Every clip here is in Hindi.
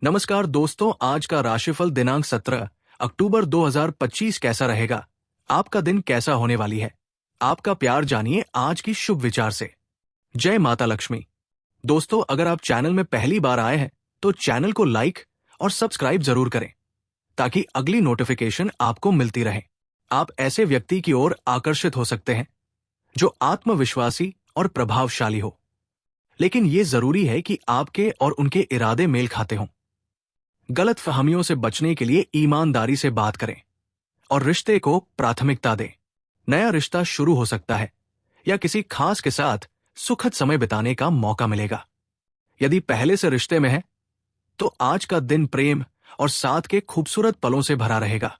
नमस्कार दोस्तों, आज का राशिफल दिनांक 17 अक्टूबर 2025 कैसा रहेगा? आपका दिन कैसा होने वाली है? आपका प्यार जानिए आज की शुभ विचार से। जय माता लक्ष्मी। दोस्तों, अगर आप चैनल में पहली बार आए हैं तो चैनल को लाइक और सब्सक्राइब जरूर करें ताकि अगली नोटिफिकेशन आपको मिलती रहे। आप ऐसे व्यक्ति की ओर आकर्षित हो सकते हैं जो आत्मविश्वासी और प्रभावशाली हो, लेकिन ये जरूरी है कि आपके और उनके इरादे मेल खाते हों। गलतफहमियों से बचने के लिए ईमानदारी से बात करें और रिश्ते को प्राथमिकता दें। नया रिश्ता शुरू हो सकता है या किसी खास के साथ सुखद समय बिताने का मौका मिलेगा। यदि पहले से रिश्ते में है तो आज का दिन प्रेम और साथ के खूबसूरत पलों से भरा रहेगा।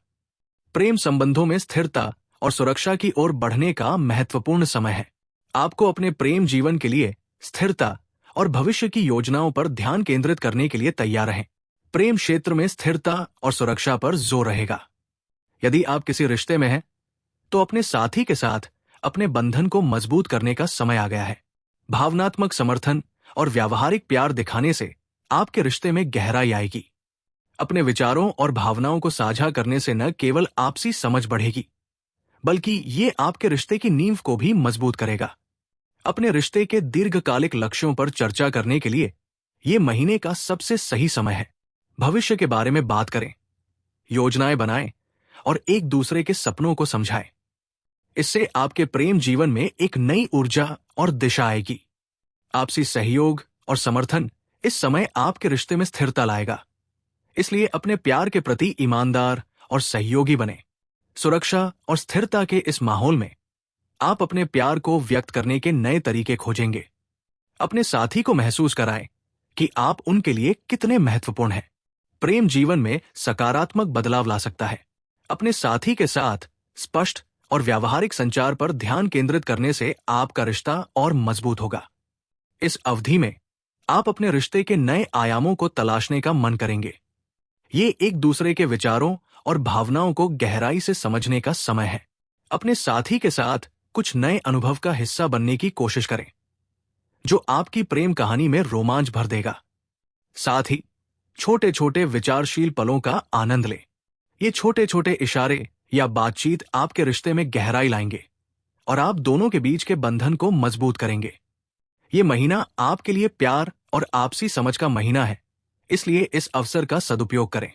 प्रेम संबंधों में स्थिरता और सुरक्षा की ओर बढ़ने का महत्वपूर्ण समय है। आपको अपने प्रेम जीवन के लिए स्थिरता और भविष्य की योजनाओं पर ध्यान केंद्रित करने के लिए तैयार रहें। प्रेम क्षेत्र में स्थिरता और सुरक्षा पर जोर रहेगा। यदि आप किसी रिश्ते में हैं तो अपने साथी के साथ अपने बंधन को मजबूत करने का समय आ गया है। भावनात्मक समर्थन और व्यावहारिक प्यार दिखाने से आपके रिश्ते में गहराई आएगी। अपने विचारों और भावनाओं को साझा करने से न केवल आपसी समझ बढ़ेगी बल्कि ये आपके रिश्ते की नींव को भी मजबूत करेगा। अपने रिश्ते के दीर्घकालिक लक्ष्यों पर चर्चा करने के लिए ये महीने का सबसे सही समय है। भविष्य के बारे में बात करें, योजनाएं बनाएं और एक दूसरे के सपनों को समझाएं। इससे आपके प्रेम जीवन में एक नई ऊर्जा और दिशा आएगी। आपसी सहयोग और समर्थन इस समय आपके रिश्ते में स्थिरता लाएगा। इसलिए अपने प्यार के प्रति ईमानदार और सहयोगी बने। सुरक्षा और स्थिरता के इस माहौल में आप अपने प्यार को व्यक्त करने के नए तरीके खोजेंगे। अपने साथी को महसूस कराएं कि आप उनके लिए कितने महत्वपूर्ण हैं। प्रेम जीवन में सकारात्मक बदलाव ला सकता है। अपने साथी के साथ स्पष्ट और व्यावहारिक संचार पर ध्यान केंद्रित करने से आपका रिश्ता और मजबूत होगा। इस अवधि में आप अपने रिश्ते के नए आयामों को तलाशने का मन करेंगे। ये एक दूसरे के विचारों और भावनाओं को गहराई से समझने का समय है। अपने साथी के साथ कुछ नए अनुभव का हिस्सा बनने की कोशिश करें जो आपकी प्रेम कहानी में रोमांच भर देगा। साथ ही छोटे छोटे विचारशील पलों का आनंद लें। ये छोटे छोटे इशारे या बातचीत आपके रिश्ते में गहराई लाएंगे और आप दोनों के बीच के बंधन को मजबूत करेंगे। ये महीना आपके लिए प्यार और आपसी समझ का महीना है, इसलिए इस अवसर का सदुपयोग करें।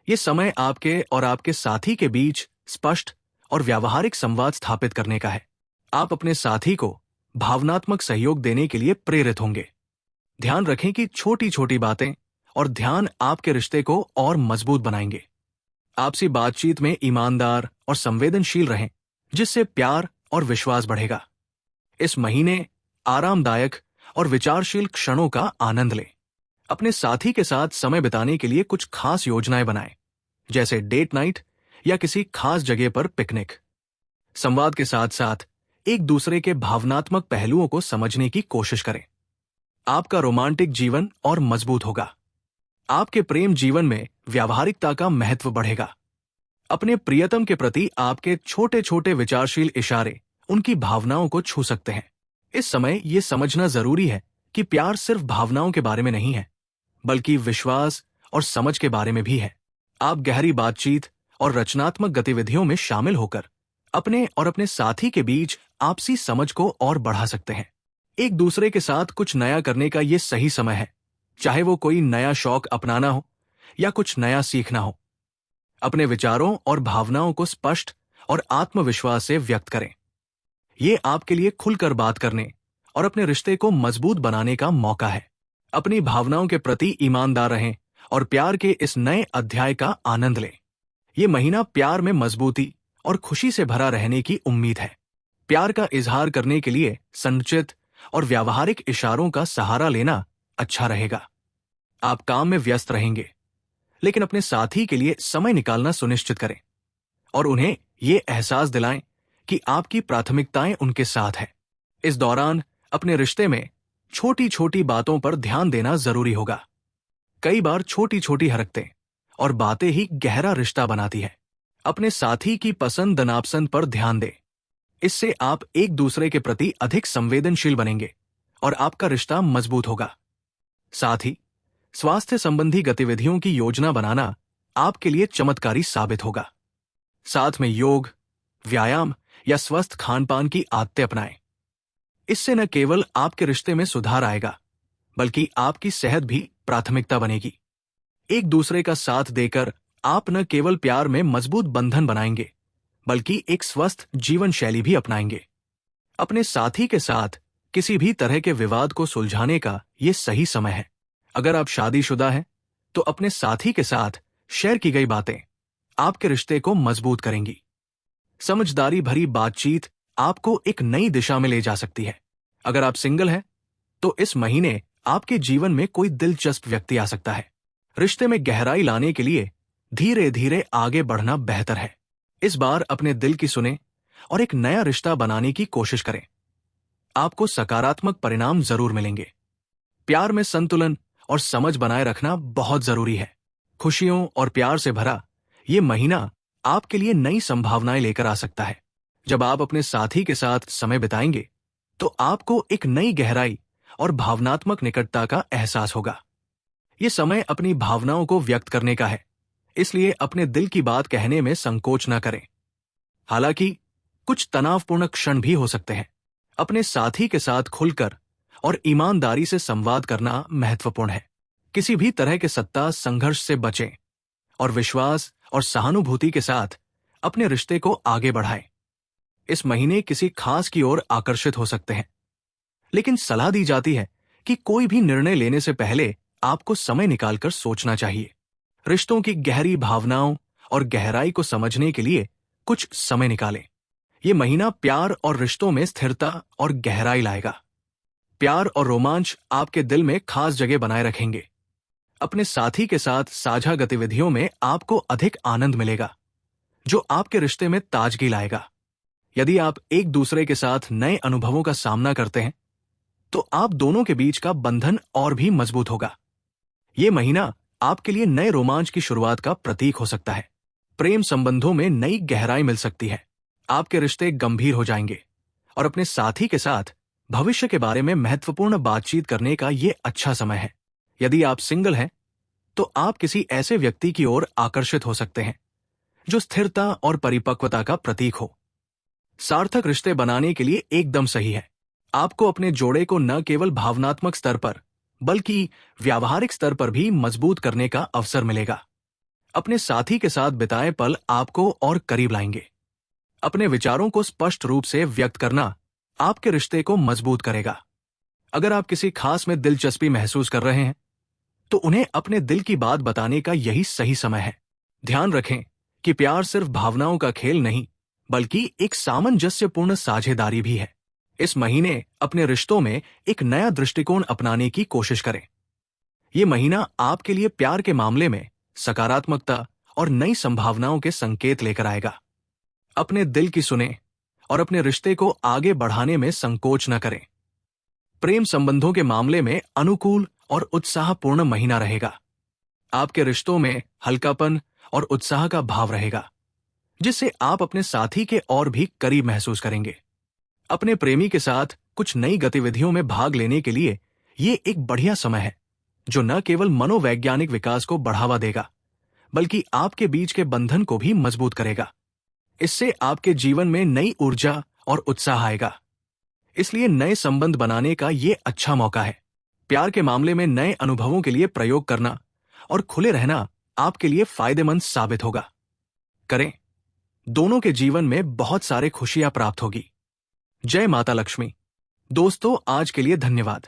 ये समय आपके और आपके साथी के बीच स्पष्ट और व्यावहारिक संवाद स्थापित करने का है। आप अपने साथी को भावनात्मक सहयोग देने के लिए प्रेरित होंगे। ध्यान रखें कि छोटी छोटी बातें और ध्यान आपके रिश्ते को और मजबूत बनाएंगे। आपसी बातचीत में ईमानदार और संवेदनशील रहें, जिससे प्यार और विश्वास बढ़ेगा। इस महीने आरामदायक और विचारशील क्षणों का आनंद लें। अपने साथी के साथ समय बिताने के लिए कुछ खास योजनाएं बनाएं, जैसे डेट नाइट या किसी खास जगह पर पिकनिक। संवाद के साथ साथ एक दूसरे के भावनात्मक पहलुओं को समझने की कोशिश करें। आपका रोमांटिक जीवन और मजबूत होगा। आपके प्रेम जीवन में व्यावहारिकता का महत्व बढ़ेगा। अपने प्रियतम के प्रति आपके छोटे छोटे विचारशील इशारे उनकी भावनाओं को छू सकते हैं। इस समय यह समझना जरूरी है कि प्यार सिर्फ भावनाओं के बारे में नहीं है, बल्कि विश्वास और समझ के बारे में भी है। आप गहरी बातचीत और रचनात्मक गतिविधियों में शामिल होकर अपने और अपने साथी के बीच आपसी समझ को और बढ़ा सकते हैं। एक दूसरे के साथ कुछ नया करने का यह सही समय है, चाहे वो कोई नया शौक अपनाना हो या कुछ नया सीखना हो। अपने विचारों और भावनाओं को स्पष्ट और आत्मविश्वास से व्यक्त करें। ये आपके लिए खुलकर बात करने और अपने रिश्ते को मजबूत बनाने का मौका है। अपनी भावनाओं के प्रति ईमानदार रहें और प्यार के इस नए अध्याय का आनंद लें। ये महीना प्यार में मजबूती और खुशी से भरा रहने की उम्मीद है। प्यार का इजहार करने के लिए संचित और व्यावहारिक इशारों का सहारा लेना अच्छा रहेगा। आप काम में व्यस्त रहेंगे, लेकिन अपने साथी के लिए समय निकालना सुनिश्चित करें और उन्हें ये एहसास दिलाएं कि आपकी प्राथमिकताएं उनके साथ है। इस दौरान अपने रिश्ते में छोटी छोटी बातों पर ध्यान देना जरूरी होगा। कई बार छोटी छोटी हरकतें और बातें ही गहरा रिश्ता बनाती है। अपने साथी की पसंद नापसंद पर ध्यान दें। इससे आप एक दूसरे के प्रति अधिक संवेदनशील बनेंगे और आपका रिश्ता मजबूत होगा। साथ ही स्वास्थ्य संबंधी गतिविधियों की योजना बनाना आपके लिए चमत्कारी साबित होगा। साथ में योग, व्यायाम या स्वस्थ खान-पान की आदतें अपनाएं। इससे न केवल आपके रिश्ते में सुधार आएगा, बल्कि आपकी सेहत भी प्राथमिकता बनेगी। एक दूसरे का साथ देकर आप न केवल प्यार में मजबूत बंधन बनाएंगे, बल्कि एक स्वस्थ जीवन शैली भी अपनाएंगे। अपने साथी के साथ किसी भी तरह के विवाद को सुलझाने का ये सही समय है। अगर आप शादीशुदा हैं, तो अपने साथी के साथ शेयर की गई बातें आपके रिश्ते को मजबूत करेंगी। समझदारी भरी बातचीत आपको एक नई दिशा में ले जा सकती है। अगर आप सिंगल हैं, तो इस महीने आपके जीवन में कोई दिलचस्प व्यक्ति आ सकता है। रिश्ते में गहराई लाने के लिए धीरे धीरे आगे बढ़ना बेहतर है। इस बार अपने दिल की सुने और एक नया रिश्ता बनाने की कोशिश करें। आपको सकारात्मक परिणाम जरूर मिलेंगे। प्यार में संतुलन और समझ बनाए रखना बहुत जरूरी है। खुशियों और प्यार से भरा ये महीना आपके लिए नई संभावनाएं लेकर आ सकता है। जब आप अपने साथी के साथ समय बिताएंगे, तो आपको एक नई गहराई और भावनात्मक निकटता का एहसास होगा। ये समय अपनी भावनाओं को व्यक्त करने का है, इसलिए अपने दिल की बात कहने में संकोच न करें। हालांकि कुछ तनावपूर्ण क्षण भी हो सकते हैं। अपने साथी के साथ खुलकर और ईमानदारी से संवाद करना महत्वपूर्ण है। किसी भी तरह के सत्ता संघर्ष से बचें और विश्वास और सहानुभूति के साथ अपने रिश्ते को आगे बढ़ाएं। इस महीने किसी खास की ओर आकर्षित हो सकते हैं, लेकिन सलाह दी जाती है कि कोई भी निर्णय लेने से पहले आपको समय निकालकर सोचना चाहिए। रिश्तों की गहरी भावनाओं और गहराई को समझने के लिए कुछ समय निकालें। ये महीना प्यार और रिश्तों में स्थिरता और गहराई लाएगा। प्यार और रोमांच आपके दिल में खास जगह बनाए रखेंगे। अपने साथी के साथ साझा गतिविधियों में आपको अधिक आनंद मिलेगा, जो आपके रिश्ते में ताजगी लाएगा। यदि आप एक दूसरे के साथ नए अनुभवों का सामना करते हैं, तो आप दोनों के बीच का बंधन और भी मजबूत होगा। ये महीना आपके लिए नए रोमांच की शुरुआत का प्रतीक हो सकता है। प्रेम संबंधों में नई गहराई मिल सकती है। आपके रिश्ते गंभीर हो जाएंगे और अपने साथी के साथ भविष्य के बारे में महत्वपूर्ण बातचीत करने का ये अच्छा समय है। यदि आप सिंगल हैं, तो आप किसी ऐसे व्यक्ति की ओर आकर्षित हो सकते हैं जो स्थिरता और परिपक्वता का प्रतीक हो। सार्थक रिश्ते बनाने के लिए एकदम सही है। आपको अपने जोड़े को न केवल भावनात्मक स्तर पर, बल्कि व्यावहारिक स्तर पर भी मजबूत करने का अवसर मिलेगा। अपने साथी के साथ बिताए पल आपको और करीब लाएंगे। अपने विचारों को स्पष्ट रूप से व्यक्त करना आपके रिश्ते को मजबूत करेगा। अगर आप किसी खास में दिलचस्पी महसूस कर रहे हैं, तो उन्हें अपने दिल की बात बताने का यही सही समय है। ध्यान रखें कि प्यार सिर्फ भावनाओं का खेल नहीं, बल्कि एक सामंजस्यपूर्ण साझेदारी भी है। इस महीने अपने रिश्तों में एक नया दृष्टिकोण अपनाने की कोशिश करें। ये महीना आपके लिए प्यार के मामले में सकारात्मकता और नई संभावनाओं के संकेत लेकर आएगा। अपने दिल की सुने और अपने रिश्ते को आगे बढ़ाने में संकोच न करें। प्रेम संबंधों के मामले में अनुकूल और उत्साहपूर्ण महीना रहेगा। आपके रिश्तों में हल्कापन और उत्साह का भाव रहेगा, जिससे आप अपने साथी के और भी करीब महसूस करेंगे। अपने प्रेमी के साथ कुछ नई गतिविधियों में भाग लेने के लिए ये एक बढ़िया समय है, जो न केवल मनोवैज्ञानिक विकास को बढ़ावा देगा, बल्कि आपके बीच के बंधन को भी मजबूत करेगा। इससे आपके जीवन में नई ऊर्जा और उत्साह आएगा। इसलिए नए संबंध बनाने का ये अच्छा मौका है। प्यार के मामले में नए अनुभवों के लिए प्रयोग करना और खुले रहना आपके लिए फायदेमंद साबित होगा। करें, दोनों के जीवन में बहुत सारे खुशियां प्राप्त होगी। जय माता लक्ष्मी। दोस्तों, आज के लिए धन्यवाद।